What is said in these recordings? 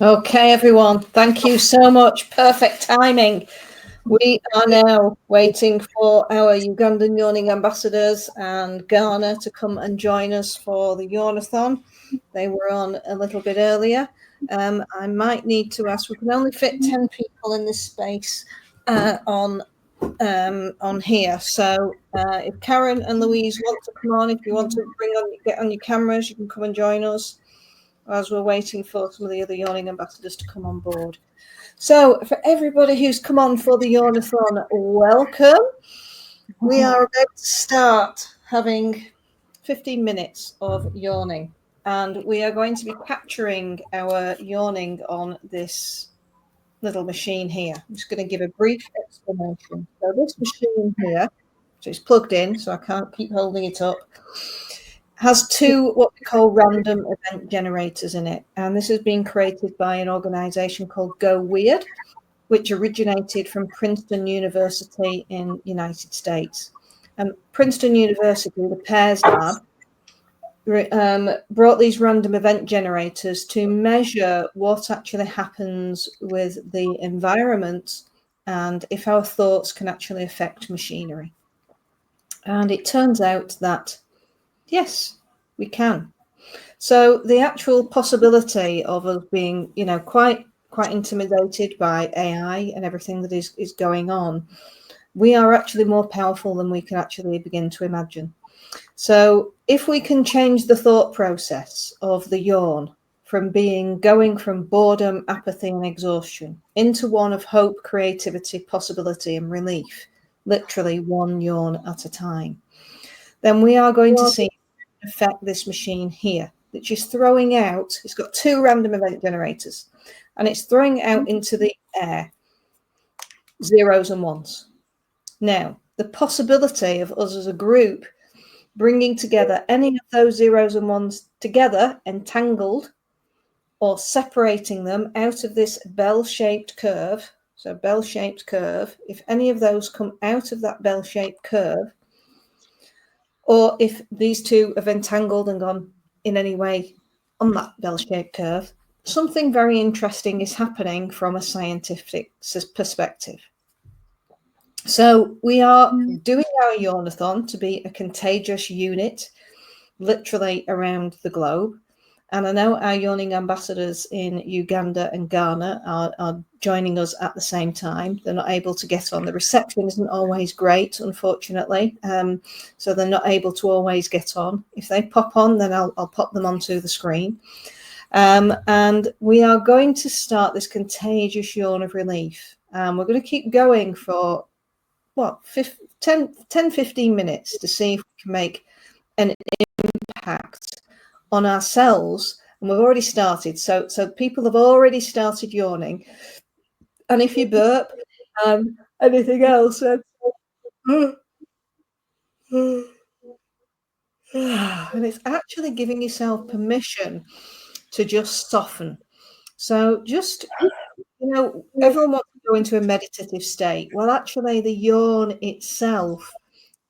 Okay, everyone, thank you so much. Perfect timing. We are now waiting for our Ugandan yawning ambassadors and Ghana to come and join us for the Yawnathon. They were on a little bit earlier. I might need to ask, we can only fit 10 people in this space on here. So if Karen and Louise want to come on, if you want to get on your cameras, you can come and join us as we're waiting for some of the other yawning ambassadors to come on board. So for everybody who's come on for the Yawnathon, welcome. We are about to start having 15 minutes of yawning, and we are going to be capturing our yawning on this little machine here. I'm just going to give a brief explanation. So this machine here, which is plugged in, so I can't keep holding it up, has two what we call random event generators in it. And this has been created by an organization called Go Weird, which originated from Princeton University in the United States. And Princeton University, the Pears Lab, brought these random event generators to measure what actually happens with the environment and if our thoughts can actually affect machinery. And it turns out that, yes, we can. So the actual possibility of us being, quite intimidated by AI and everything that is going on, we are actually more powerful than we can actually begin to imagine. So if we can change the thought process of the yawn from going from boredom, apathy, and exhaustion into one of hope, creativity, possibility, and relief, literally one yawn at a time, then we are going to see affect this machine here, which is throwing out, it's got two random event generators, and it's throwing out into the air zeros and ones. Now, the possibility of us as a group bringing together any of those zeros and ones together, entangled, or separating them out of this bell-shaped curve, so bell-shaped curve, if any of those come out of that bell-shaped curve, or if these two have entangled and gone in any way on that bell-shaped curve, something very interesting is happening from a scientific perspective. So we are doing our Yawnathon to be a contagious unit, literally around the globe. And I know our yawning ambassadors in Uganda and Ghana are joining us at the same time. They're not able to get on. The reception isn't always great, unfortunately. So they're not able to always get on. If they pop on, then I'll pop them onto the screen. And we are going to start this contagious yawn of relief. We're going to keep going for, 10-15 minutes to see if we can make an impact on ourselves. And we've already started. So people have already started yawning. And if you burp, anything else, and it's actually giving yourself permission to just soften. So just, everyone wants to go into a meditative state. Well, actually, the yawn itself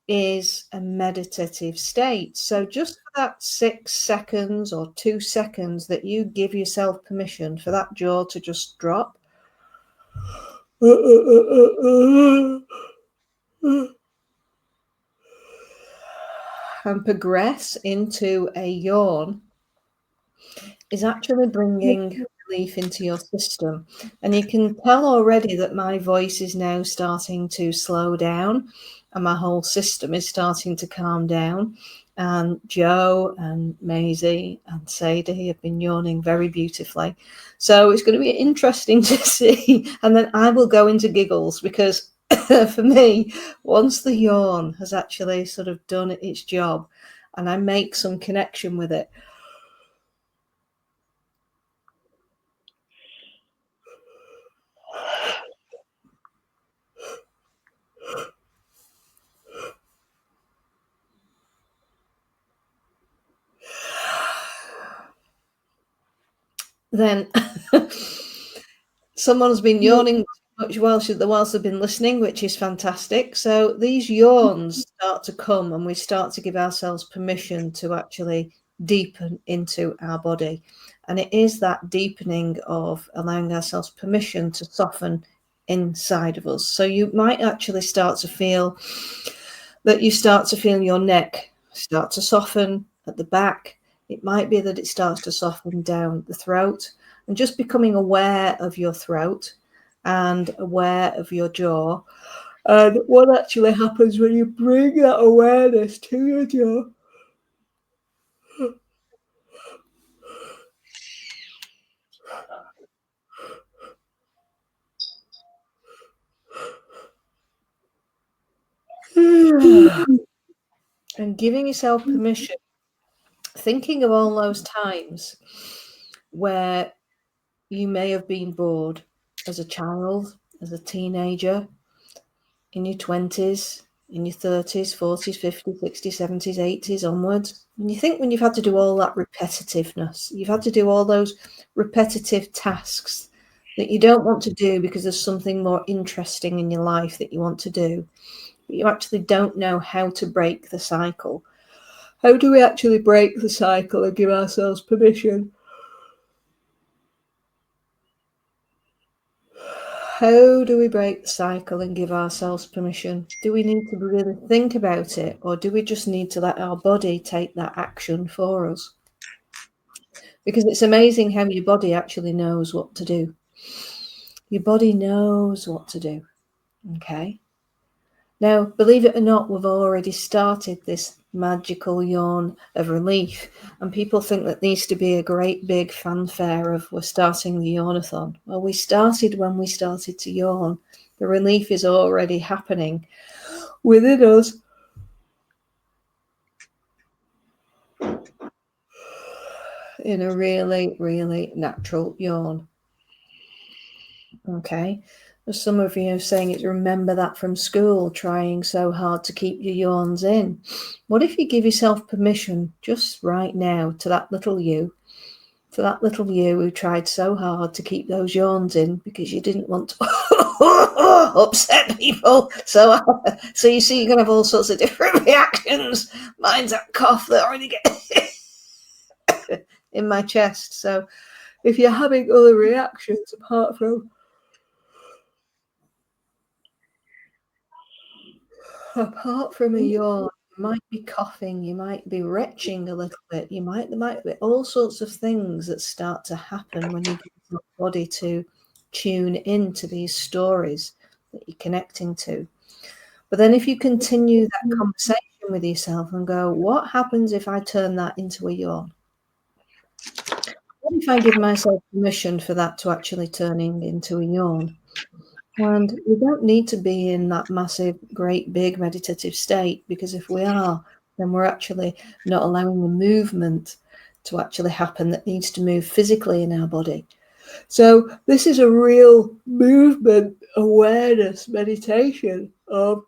is a meditative state. So just for that 6 seconds or 2 seconds that you give yourself permission for that jaw to just drop, and progress into a yawn is actually bringing relief into your system. And you can tell already that my voice is now starting to slow down and my whole system is starting to calm down. And Joe and Maisie and Sadie have been yawning very beautifully. So it's going to be interesting to see. And then I will go into giggles because for me, once the yawn has actually sort of done its job and I make some connection with it, then someone's been yawning much whilst they've been listening, which is fantastic. So these yawns start to come and we start to give ourselves permission to actually deepen into our body. And it is that deepening of allowing ourselves permission to soften inside of us. So you might actually start to feel that you start to feel your neck start to soften at the back. It might be that it starts to soften down the throat, and just becoming aware of your throat and aware of your jaw. And what actually happens when you bring that awareness to your jaw? And giving yourself permission, thinking of all those times where you may have been bored as a child, as a teenager, in your 20s, in your 30s, 40s, 50s, 60s, 70s, 80s onwards. And you think when you've had to do all that repetitiveness, you've had to do all those repetitive tasks that you don't want to do because there's something more interesting in your life that you want to do, but you actually don't know how to break the cycle. How do we actually break the cycle and give ourselves permission? How do we break the cycle and give ourselves permission? Do we need to really think about it, or do we just need to let our body take that action for us? Because it's amazing how your body actually knows what to do. Your body knows what to do. Okay. Now, believe it or not, we've already started this magical yawn of relief, and people think that needs to be a great big fanfare of we're starting the Yawnathon. Well, we started when we started to yawn. The relief is already happening within us. In a really, really natural yawn. Okay. Some of you are saying it's remember that from school, trying so hard to keep your yawns in. What if you give yourself permission just right now to that little you who tried so hard to keep those yawns in because you didn't want to upset people. So you see, you're going to have all sorts of different reactions. Mine's that cough that I already get in my chest. So if you're having other reactions apart from a yawn, you might be coughing, you might be retching a little bit, there might be all sorts of things that start to happen when you get your body to tune into these stories that you're connecting to. But then if you continue that conversation with yourself and go, what happens if I turn that into a yawn? What if I give myself permission for that to actually turning into a yawn? And we don't need to be in that massive, great, big meditative state, because if we are, then we're actually not allowing the movement to actually happen that needs to move physically in our body. So this is a real movement awareness meditation of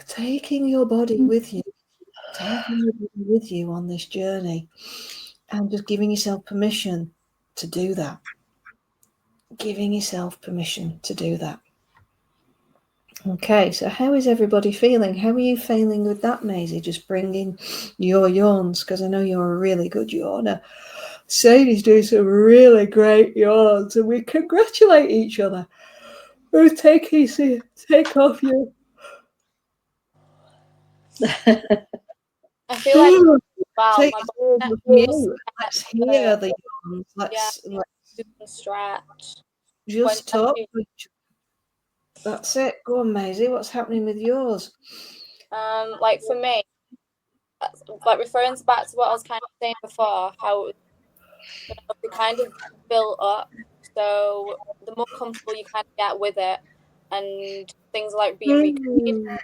taking your body with you, on this journey, and just giving yourself permission to do that. Giving yourself permission to do that. Okay, so how is everybody feeling? How are you feeling with that, Maisie? Just bringing your yawns, because I know you're a really good yawner. Sadie's doing some really great yawns, and we congratulate each other. Oh, take easy, take off your. I feel like wow, take my Let's hear the yawns. Let's stretch. Just talk. That's it. Go on, Maisie. What's happening with yours? Like for me, like referring back to what I was kind of saying before, how we kind of built up. So the more comfortable you kind of get with it, and things like being recreated in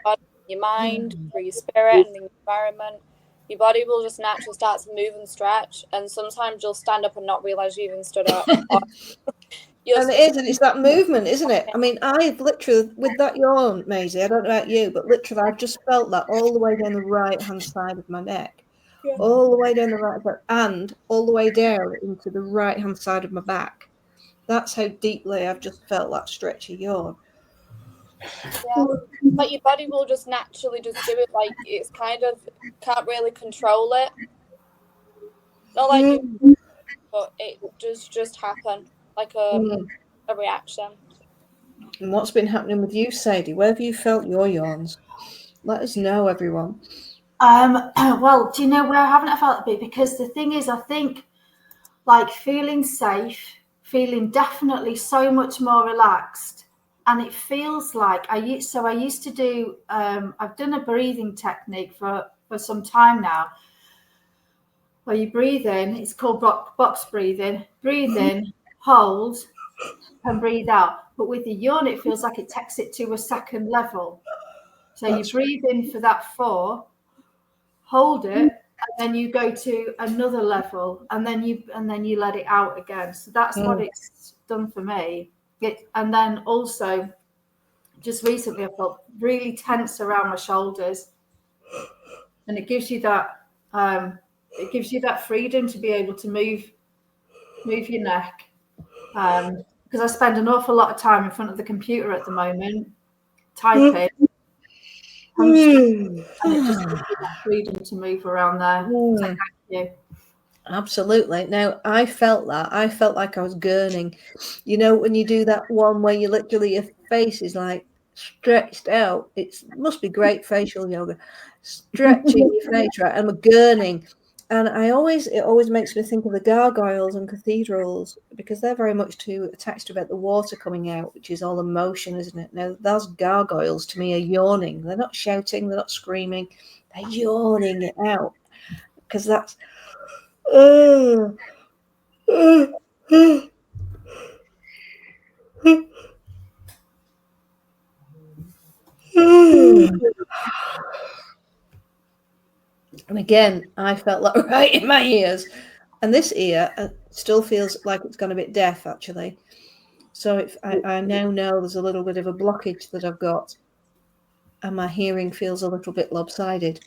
your mind, through your spirit, and the environment, your body will just naturally start to move and stretch. And sometimes you'll stand up and not realize you even stood up. And it's that movement, isn't it? I mean, I've literally, with that yawn, Maisie, I don't know about you, but literally I've just felt that all the way down the right-hand side of my neck. Yeah. All the way down the right side, and all the way down into the right-hand side of my back. That's how deeply I've just felt that stretchy yawn. Yeah, like your body will just naturally just do it. Like it's kind of can't really control it. Not like but it does just happen, like a reaction. And what's been happening with you, Sadie? Where have you felt your yawns? Let us know, everyone. Well, do you know where I haven't felt a bit? Because the thing is, I think like feeling safe, feeling definitely so much more relaxed. And it feels like I used to do, I've done a breathing technique for some time now, where you breathe in, it's called box breathing, breathe in, hold, and breathe out. But with the yawn, it feels like it takes it to a second level. So you breathe in for that 4, hold it, and then you go to another level, and then you let it out again. So that's what it's done for me. And then also, just recently, I felt really tense around my shoulders, and it gives you that freedom to be able to move your neck. Because I spend an awful lot of time in front of the computer at the moment, typing. And it just gives you that freedom to move around there. So thank you. Absolutely. Now, I felt that. I felt like I was gurning. You know, when you do that one where you literally, your face is like stretched out. It must be great facial yoga. Stretching your face, right? And I'm gurning. And it always makes me think of the gargoyles and cathedrals, because they're very much too attached about the water coming out, which is all emotion, isn't it? Now, those gargoyles to me are yawning. They're not shouting, they're not screaming, they're yawning it out, because that's and again, I felt that right in my ears. And this ear still feels like it's gone a bit deaf, actually. So I now know there's a little bit of a blockage that I've got, and my hearing feels a little bit lopsided.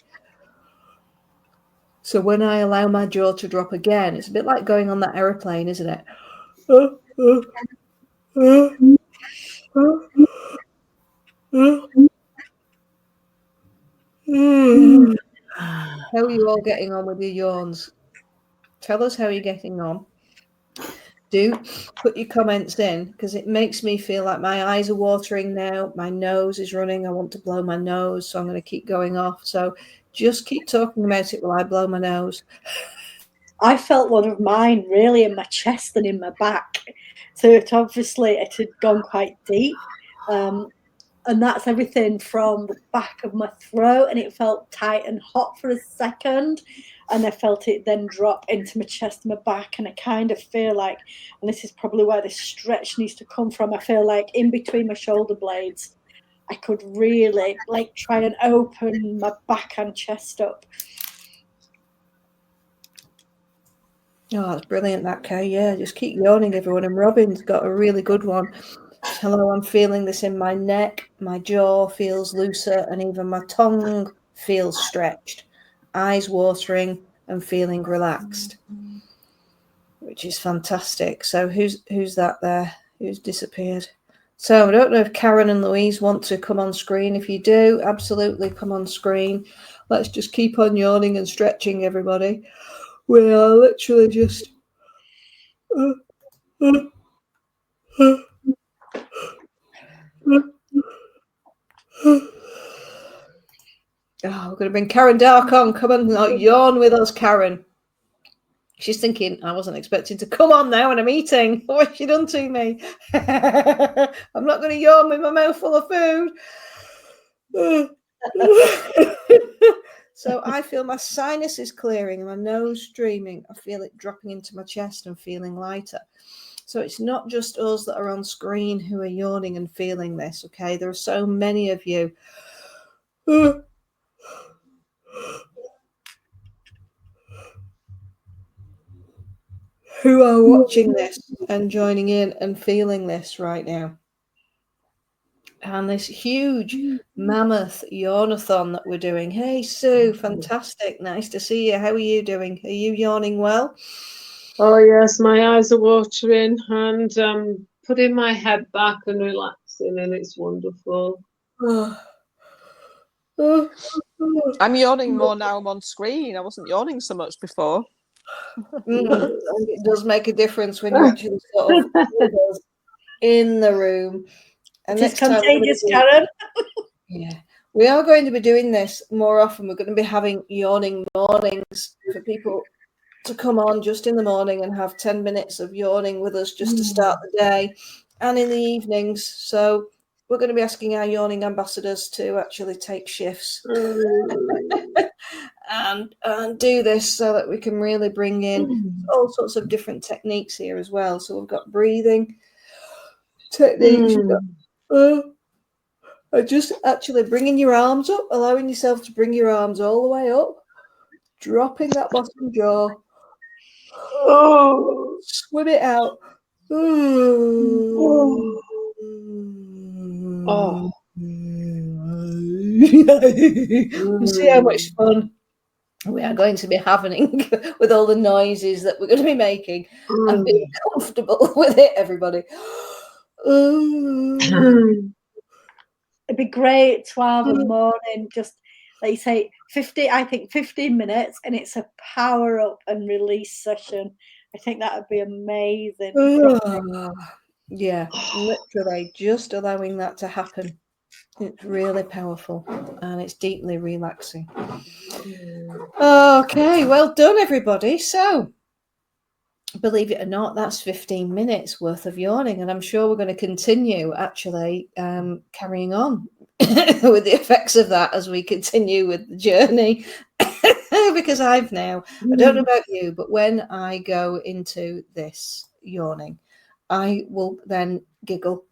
So when I allow my jaw to drop again, it's a bit like going on that aeroplane, isn't it? How are you all getting on with your yawns? Tell us how you're getting on. Do put your comments in, because it makes me feel like my eyes are watering now. My nose is running. I want to blow my nose, so I'm going to keep going off. So just keep talking about it while I blow my nose. I felt one of mine really in my chest and in my back. So it had gone quite deep. And that's everything from the back of my throat, and it felt tight and hot for a second, and I felt it then drop into my chest and my back, and I kind of feel like, and this is probably where this stretch needs to come from, I feel like in between my shoulder blades I could really like try and open my back and chest up. Oh, that's brilliant, that, Kay. Yeah, just keep yawning, everyone. And Robin's got a really good one. Hello, I'm feeling this in my neck. My jaw feels looser, and even my tongue feels stretched. Eyes watering and feeling relaxed, which is fantastic. So who's that there? Who's disappeared? So I don't know if Karen and Louise want to come on screen. If you do, absolutely come on screen. Let's just keep on yawning and stretching, everybody. We are literally just we're going to bring Karen Dark on. Come on, yawn with us, Karen. She's thinking, I wasn't expecting to come on now in a meeting. What's she done to me? I'm not going to yawn with my mouth full of food. So I feel my sinus is clearing and my nose streaming. I feel it dropping into my chest and feeling lighter. So it's not just us that are on screen who are yawning and feeling this, okay? There are so many of you. Who are watching this and joining in and feeling this right now. And this huge mammoth yawnathon that we're doing. Hey, Sue, fantastic. Nice to see you. How are you doing? Are you yawning well? Oh, yes, my eyes are watering, and putting my head back and relaxing, and it's wonderful. I'm yawning more now I'm on screen. I wasn't yawning so much before. And it does make a difference when you're actually sort of with us in the room. And It is next time contagious, Karen. yeah, we are going to be doing this more often. We're going to be having yawning mornings for people to come on just in the morning and have 10 minutes of yawning with us just to start the day, and in the evenings. So we're going to be asking our yawning ambassadors to actually take shifts and do this so that we can really bring in all sorts of different techniques here as well. So we've got breathing techniques. You've got, just actually bringing your arms up, allowing yourself to bring your arms all the way up, dropping that bottom jaw, swim it out. See how much fun we are going to be having with all the noises that we're going to be making and being comfortable with it, everybody. It'd be great to have a morning, just like you say, 15 minutes, and it's a power up and release session. I think that would be amazing. Yeah, literally just allowing that to happen. It's really powerful and it's deeply relaxing. Okay, well done, everybody. So, believe it or not, that's 15 minutes worth of yawning, and I'm sure we're going to continue actually carrying on with the effects of that as we continue with the journey. Because I've now, I don't know about you, but when I go into this yawning, I will then giggle